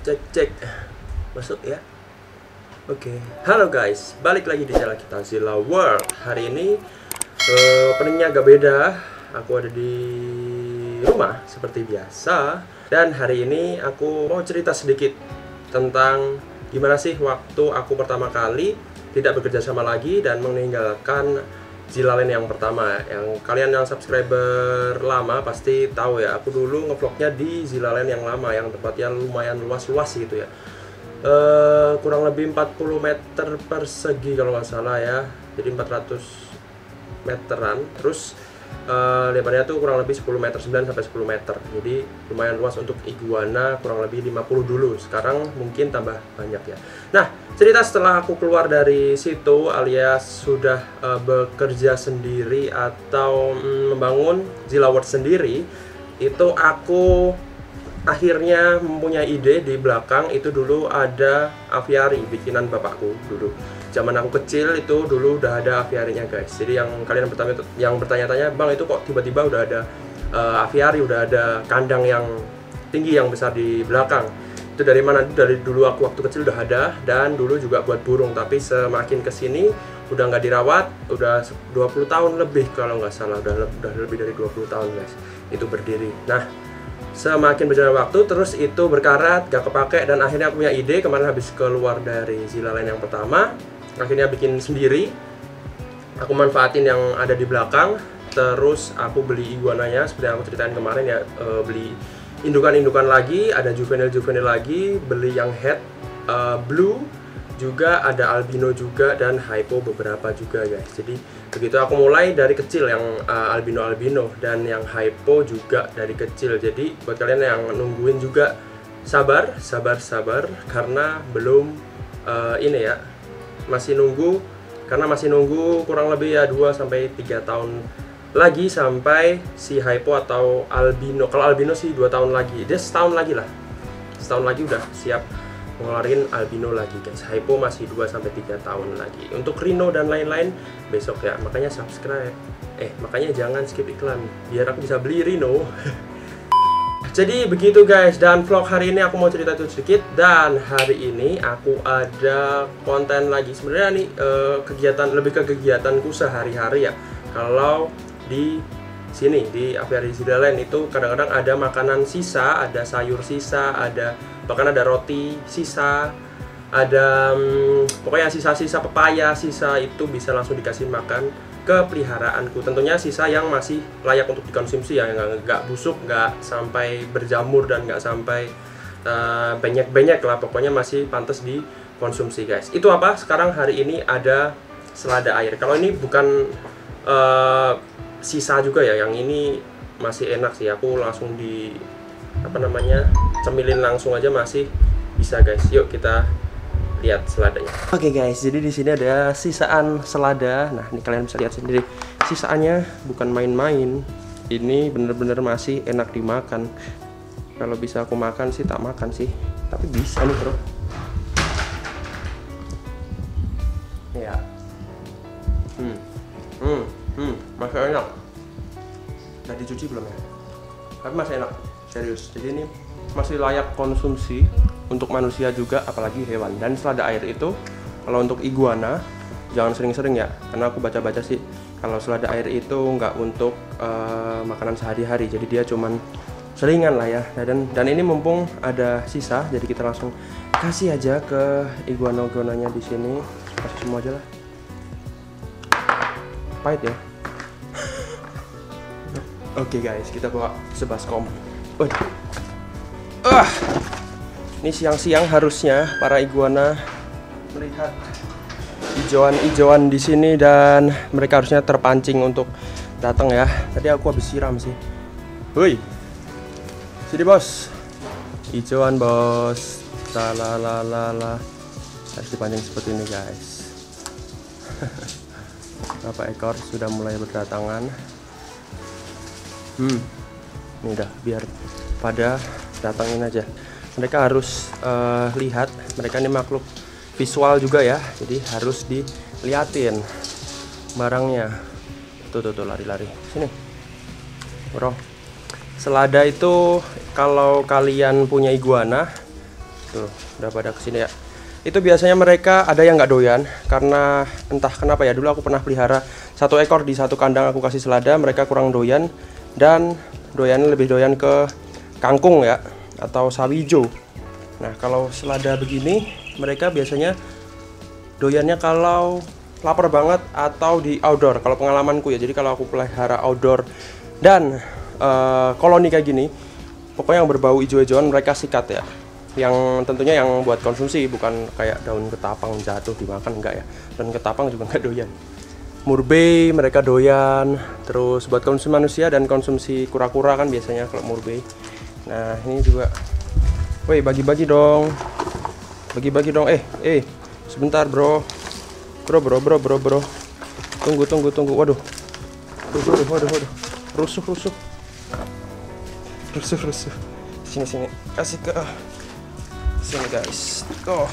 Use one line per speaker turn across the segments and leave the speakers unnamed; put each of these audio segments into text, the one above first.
Cek cek. Masuk ya. Oke. Halo guys, balik lagi di channel kita Zilla World. Hari ini openingnya agak beda. Aku ada di rumah seperti biasa. Dan hari ini aku mau cerita sedikit tentang gimana sih waktu aku pertama kali tidak bekerja sama lagi dan meninggalkan Zillaland yang pertama. Yang kalian yang subscriber lama pasti tahu ya, aku dulu ngevlognya di Zillaland yang lama, yang tempatnya lumayan luas-luas gitu ya. Kurang lebih 40 meter persegi kalau nggak salah ya, jadi 400 meteran. Terus lebarnya tuh kurang lebih 10 meter, 9 sampai 10 meter. Jadi lumayan luas untuk iguana, kurang lebih 50 dulu. Sekarang mungkin tambah banyak ya. Nah, cerita setelah aku keluar dari situ alias sudah bekerja sendiri atau membangun Zilla World sendiri, itu aku akhirnya mempunyai ide. Di belakang itu dulu ada aviari bikinan bapakku dulu. Zaman aku kecil itu dulu udah ada aviarinya guys. Jadi yang kalian yang bertanya-tanya, bang itu kok tiba-tiba udah ada aviari, udah ada kandang yang tinggi yang besar di belakang. Itu dari mana? Dari dulu aku waktu kecil udah ada, dan dulu juga buat burung. Tapi semakin kesini udah nggak dirawat, udah 20 tahun lebih kalau nggak salah, udah lebih dari 20 tahun guys itu berdiri. Nah, semakin berjalan waktu terus itu berkarat, gak kepake, dan akhirnya aku punya ide kemarin habis keluar dari Zillaland yang pertama, akhirnya bikin sendiri. Aku manfaatin yang ada di belakang, terus aku beli iguananya seperti yang aku ceritain kemarin ya, beli indukan-indukan lagi, ada juvenil lagi, beli yang head blue juga, ada albino juga, dan hypo beberapa juga guys. Jadi begitu aku mulai dari kecil yang albino dan yang hypo juga dari kecil. Jadi buat kalian yang nungguin juga sabar karena belum ini ya, masih nunggu, karena masih nunggu kurang lebih ya 2 sampai 3 tahun lagi sampai si hypo atau albino. Kalau albino sih 2 tahun lagi, dia setahun lagi lah, setahun lagi udah siap ngeluarin albino lagi guys. Hypo masih 2 sampai 3 tahun lagi. Untuk rhino dan lain-lain besok ya, makanya subscribe. Makanya jangan skip iklan biar aku bisa beli rhino. Jadi begitu guys, dan vlog hari ini aku mau cerita itu sedikit. Dan hari ini aku ada konten lagi sebenarnya nih, kegiatan, lebih ke kegiatanku sehari-hari ya. Kalau di sini di aviari Zillaland itu kadang-kadang ada makanan sisa, ada sayur sisa, bahkan ada roti sisa, ada pokoknya sisa-sisa pepaya sisa, itu bisa langsung dikasih makan ke peliharaanku. Tentunya sisa yang masih layak untuk dikonsumsi ya, nggak busuk, nggak sampai berjamur, dan nggak sampai banyak lah, pokoknya masih pantas dikonsumsi guys. Itu apa? Sekarang hari ini ada selada air. Kalau ini bukan sisa juga ya, yang ini masih enak sih, aku langsung cemilin langsung aja masih bisa guys. Yuk kita lihat seladanya. Oke guys, jadi di sini ada sisaan selada. Nah, ini kalian bisa lihat sendiri, sisaannya bukan main-main. Ini bener-bener masih enak dimakan. Kalau bisa aku makan sih tak makan sih, tapi bisa nih bro. Ya. Masih enak. Udah dicuci belum ya? Tapi masih enak, serius. Jadi ini masih layak konsumsi untuk manusia juga, apalagi hewan. Dan selada air itu kalau untuk iguana jangan sering-sering ya, karena aku baca-baca sih kalau selada air itu nggak untuk makanan sehari-hari, jadi dia cuman seringan lah ya. Dan ini mumpung ada sisa, jadi kita langsung kasih aja ke iguana-iguananya di sini. Kasih semua aja lah. Pahit ya. Oke guys, kita bawa sebaskom. Ini siang-siang harusnya para iguana melihat hijauan-hijauan di sini, dan mereka harusnya terpancing untuk datang ya. Tadi aku habis siram sih. Woi, sini bos. Hijauan bos. Lalalala. Harus dipancing seperti ini guys. Berapa ekor sudah mulai berdatangan. Ini udah, biar pada datangin aja. Mereka harus lihat, mereka ini makhluk visual juga ya, jadi harus diliatin barangnya. Tuh lari-lari sini bro. Selada itu kalau kalian punya iguana Tuh, udah pada kesini ya. Itu biasanya mereka ada yang nggak doyan karena entah kenapa ya, dulu aku pernah pelihara satu ekor di satu kandang, aku kasih selada, mereka kurang doyan dan lebih doyan ke kangkung ya atau sawijo. Nah kalau selada begini mereka biasanya doyannya kalau lapar banget atau di outdoor. Kalau pengalamanku ya, jadi kalau aku pelihara outdoor dan koloni kayak gini, pokoknya yang berbau hijau-hijauan mereka sikat ya. Yang tentunya yang buat konsumsi, bukan kayak daun ketapang jatuh dimakan, enggak ya. Daun ketapang juga enggak doyan. Murbei mereka doyan. Terus buat konsumsi manusia dan konsumsi kura-kura kan biasanya kalau murbei. Nah ini juga, woi bagi-bagi dong, bagi-bagi dong. Sebentar bro, tunggu. Waduh, rusuh. Sini kasih ke sini guys. Tuh,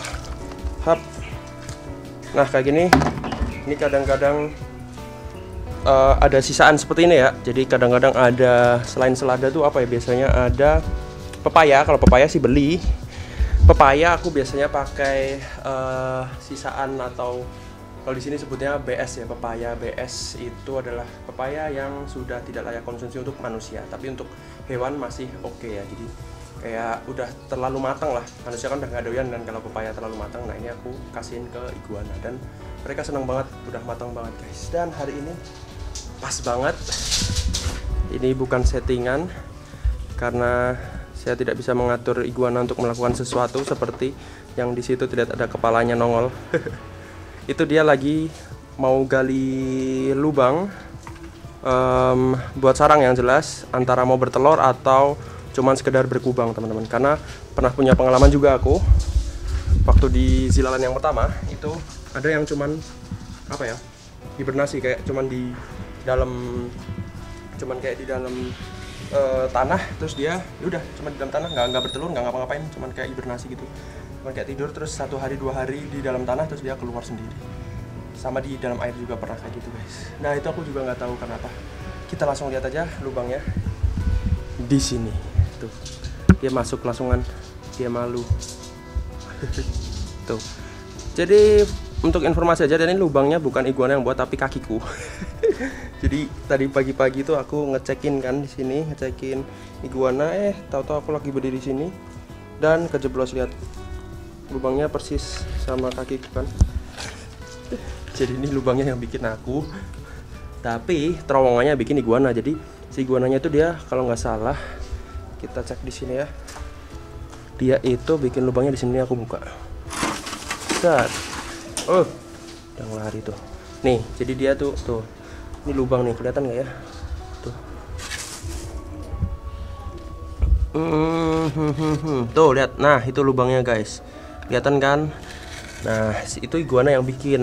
hap. Nah kayak gini, ini kadang-kadang ada sisaan seperti ini ya. Jadi kadang-kadang ada selain selada tuh apa ya, biasanya ada pepaya. Kalau pepaya sih beli. Pepaya aku biasanya pakai sisaan, atau kalau di sini sebutnya BS ya. Pepaya BS itu adalah pepaya yang sudah tidak layak konsumsi untuk manusia, tapi untuk hewan masih oke ya. Jadi kayak udah terlalu matang lah, manusia kan udah nggak doyan, dan kalau pepaya terlalu matang, nah ini aku kasihin ke iguana dan mereka senang banget, udah matang banget guys. Dan hari ini pas banget, ini bukan settingan karena saya tidak bisa mengatur iguana untuk melakukan sesuatu seperti yang di situ tidak ada kepalanya nongol. Itu dia lagi mau gali lubang buat sarang, yang jelas antara mau bertelur atau cuman sekedar berkubang teman-teman. Karena pernah punya pengalaman juga aku waktu di zilalan yang pertama, itu ada yang cuman apa ya, hibernasi, kayak cuman di dalam, tanah, terus dia udah cuma di dalam tanah, nggak bertelur, nggak ngapa-ngapain, cuman kayak hibernasi gitu, cuman kayak tidur, terus 1 hari 2 hari di dalam tanah, terus dia keluar sendiri. Sama di dalam air juga pernah kayak gitu guys. Nah itu aku juga nggak tahu kenapa. Kita langsung lihat aja lubangnya di sini. Tuh, dia masuk langsungan, dia malu. Tuh. Jadi untuk informasi aja, dan ini lubangnya bukan iguana yang buat, tapi kakiku. Jadi tadi pagi-pagi tuh aku ngecekin kan di sini, ngecekin iguana, tahu-tahu aku lagi berdiri di sini dan kejeblos. Lihat lubangnya persis sama kakiku kan. Jadi ini lubangnya yang bikin aku, tapi terowongannya bikin iguana. Jadi si iguananya itu dia kalau nggak salah, kita cek di sini ya, dia itu bikin lubangnya di sini. Aku buka, set, yang lari tuh. Nih, jadi dia tuh, ini lubang nih, kelihatan nggak ya? Tuh, tuh lihat. Nah itu lubangnya guys, kelihatan kan? Nah itu iguana yang bikin.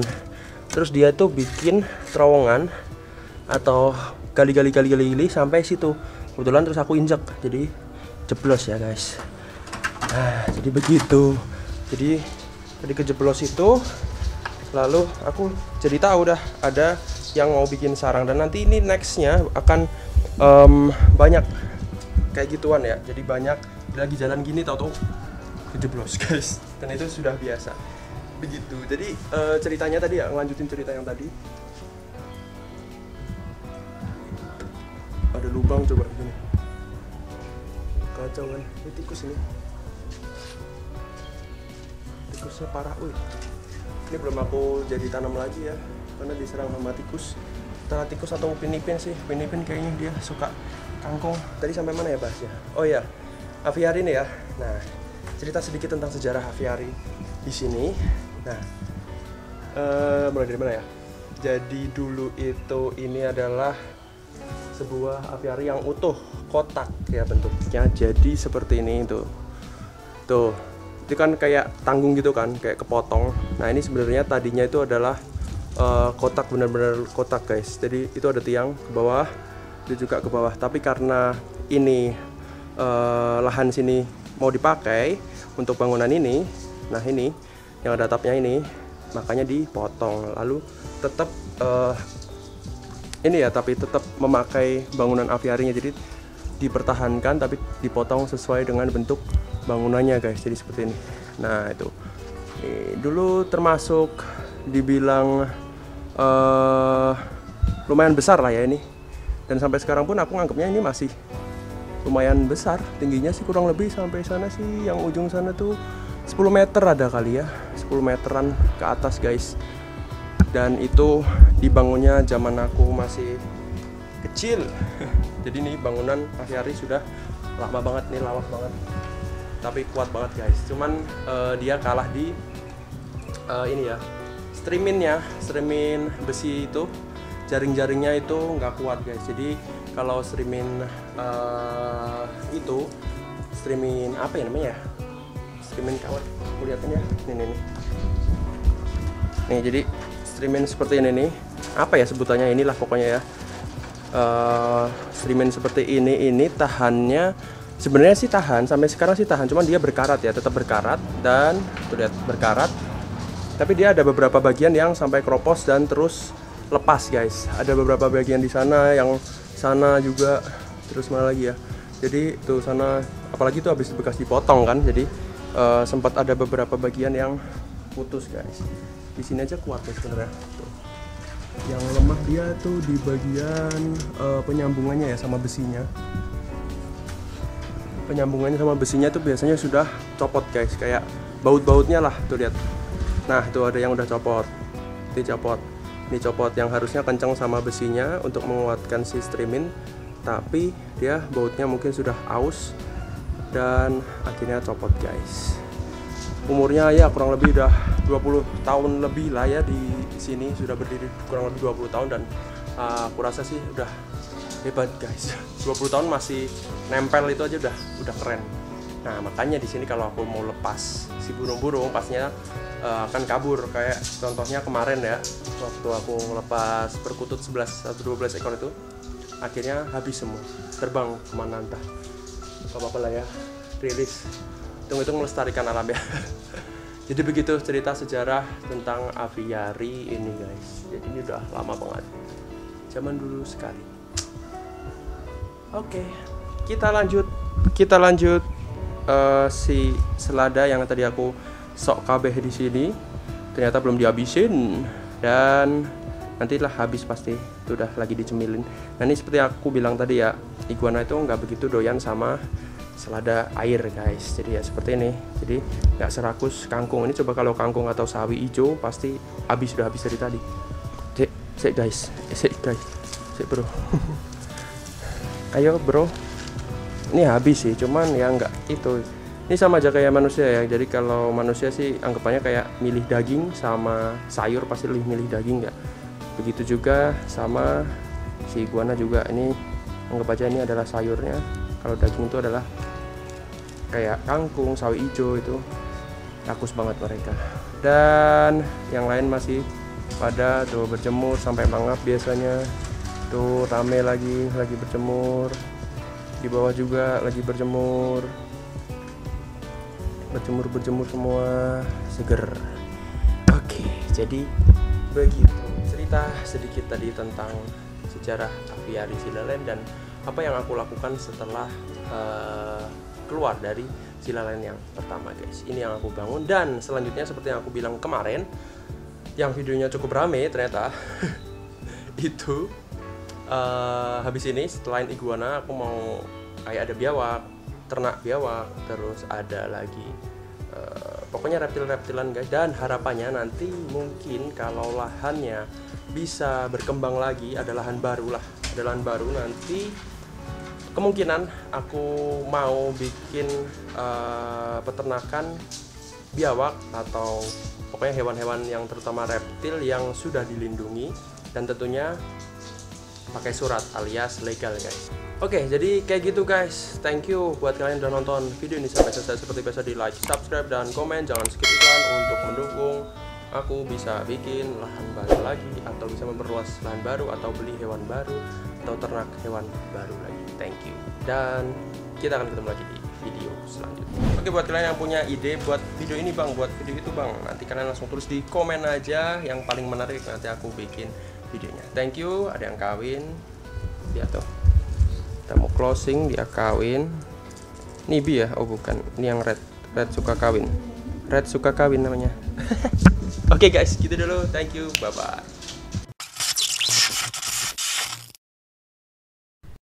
Terus dia tuh bikin terowongan atau gali sampai situ. Kebetulan terus aku injek, jadi jeblos ya guys. Nah jadi begitu. Jadi tadi kejeblos itu, lalu aku jadi tahu udah ada yang mau bikin sarang, dan nanti ini nextnya akan banyak kayak gituan ya. Jadi banyak lagi jalan gini, tahu kejeblos guys, dan itu sudah biasa begitu. Jadi ceritanya tadi ya, ngelanjutin cerita yang tadi. Ada lubang, coba gini, kacau kan. Ini tikus, ini tikusnya parah. Ini belum aku jadi tanam lagi ya, karena diserang sama tikus. Antara tikus atau upin ipin sih. Upin ipin kayaknya dia suka kangkung. Tadi sampai mana ya bahasnya? Oh ya, aviari nih ya. Nah cerita sedikit tentang sejarah aviari di sini. Nah mulai dari mana ya? Jadi dulu itu ini adalah sebuah aviari yang utuh, kotak ya bentuknya. Jadi seperti ini tuh. Itu kan kayak tanggung gitu kan, kayak kepotong. Nah ini sebenarnya tadinya itu adalah kotak, benar-benar kotak guys. Jadi itu ada tiang ke bawah, itu juga ke bawah. Tapi karena ini lahan sini mau dipakai untuk bangunan ini, nah ini yang ada atapnya ini, makanya dipotong. Lalu tetap ini ya, tapi tetap memakai bangunan aviarinya. Jadi dipertahankan tapi dipotong sesuai dengan bentuk bangunannya guys. Jadi seperti ini. Nah itu dulu termasuk dibilang lumayan besar lah ya ini, dan sampai sekarang pun aku nganggapnya ini masih lumayan besar. Tingginya sih kurang lebih sampai sana sih, yang ujung sana tuh 10 meter ada kali ya, 10 meteran ke atas guys. Dan itu dibangunnya zaman aku masih kecil. Jadi nih bangunan aviari sudah lama banget nih, lawas banget, tapi kuat banget guys. Cuman dia kalah di ini ya, streamin besi itu, jaring-jaringnya itu nggak kuat guys. Jadi kalau streamin itu streamin apa ya namanya, streamin kawat, aku lihatin ya, nih jadi streamin seperti ini nih, apa ya sebutannya, inilah pokoknya ya. Streamin seperti ini tahannya sebenarnya sih tahan, sampai sekarang sih tahan, cuman dia berkarat ya, tetap berkarat, dan tuh lihat berkarat. Tapi dia ada beberapa bagian yang sampai kropos dan terus lepas guys. Ada beberapa bagian di sana, yang sana juga, terus mana lagi ya. Jadi tuh sana, apalagi tuh habis bekas dipotong kan, jadi sempat ada beberapa bagian yang putus guys. Di sini aja kuat ya sebenarnya. Yang lemah dia tuh di bagian penyambungannya ya sama besinya. Penyambungannya sama besinya tuh biasanya sudah copot guys, kayak baut-bautnya lah tuh lihat. Nah tuh ada yang udah copot, ini copot, ini copot, yang harusnya kencang sama besinya untuk menguatkan si streamin, tapi dia bautnya mungkin sudah aus dan akhirnya copot guys. Umurnya ya kurang lebih udah 20 tahun lebih lah ya di sini, sudah berdiri kurang lebih 20 tahun, dan aku rasa sih udah hebat guys. 20 tahun masih nempel itu aja udah keren. Nah makanya di sini kalau aku mau lepas si burung-burung pastinya akan kabur, kayak contohnya kemarin ya, waktu aku lepas perkutut 11 atau 12 ekor itu, akhirnya habis semua, terbang kemana entah. Gak apa-apa lah ya, rilis, hitung-hitung melestarikan alam ya. Jadi begitu cerita sejarah tentang aviari ini guys. Jadi ini udah lama banget, zaman dulu sekali. Oke, kita lanjut si selada yang tadi aku sok kabeh di sini, ternyata belum dihabisin, dan nantilah habis pasti, itu udah lagi dicemilin. Nah ini seperti aku bilang tadi ya, iguana itu nggak begitu doyan sama selada air guys. Jadi ya seperti ini, jadi nggak serakus kangkung. Ini coba kalau kangkung atau sawi hijau pasti sudah habis dari tadi. Cek guys, bro. Ayo bro, ini habis sih, cuman ya nggak itu. Ini sama aja kayak manusia ya. Jadi kalau manusia sih anggapannya kayak milih daging sama sayur, pasti lebih milih daging nggak? Begitu juga sama si iguana juga. Ini anggap aja ini adalah sayurnya. Kalau daging itu adalah kayak kangkung, sawi hijau, itu rakus banget mereka. Dan yang lain masih pada tuh berjemur sampai mangap biasanya. Tuh rame lagi berjemur. Di bawah juga lagi berjemur semua, seger. Oke, jadi begitu cerita sedikit tadi tentang sejarah aviari Silalen dan apa yang aku lakukan setelah keluar dari Silalen yang pertama guys. Ini yang aku bangun, dan selanjutnya seperti yang aku bilang kemarin, yang videonya cukup rame ternyata. Itu habis ini selain iguana aku mau kayak ada biawak, ternak biawak, terus ada lagi pokoknya reptil-reptilan guys. Dan harapannya nanti mungkin kalau lahannya bisa berkembang lagi, ada lahan baru nanti kemungkinan aku mau bikin peternakan biawak atau pokoknya hewan-hewan yang terutama reptil yang sudah dilindungi, dan tentunya pakai surat alias legal guys. Oke, jadi kayak gitu guys. Thank you buat kalian yang udah nonton video ini sampai selesai. Seperti biasa di like, subscribe, dan komen. Jangan skip iklan untuk mendukung aku bisa bikin lahan baru lagi, atau bisa memperluas lahan baru, atau beli hewan baru, atau ternak hewan baru lagi. Thank you. Dan kita akan ketemu lagi di video selanjutnya. Oke, buat kalian yang punya ide buat video ini bang, buat video itu bang, nanti kalian langsung tulis di komen aja yang paling menarik, nanti aku bikin videonya. Thank you. Ada yang kawin, lihat tuh, kita mau closing, dia kawin. Nibi ya? Oh bukan, ini yang red suka kawin. Red suka kawin namanya. Oke guys, gitu dulu. Thank you. Bye bye.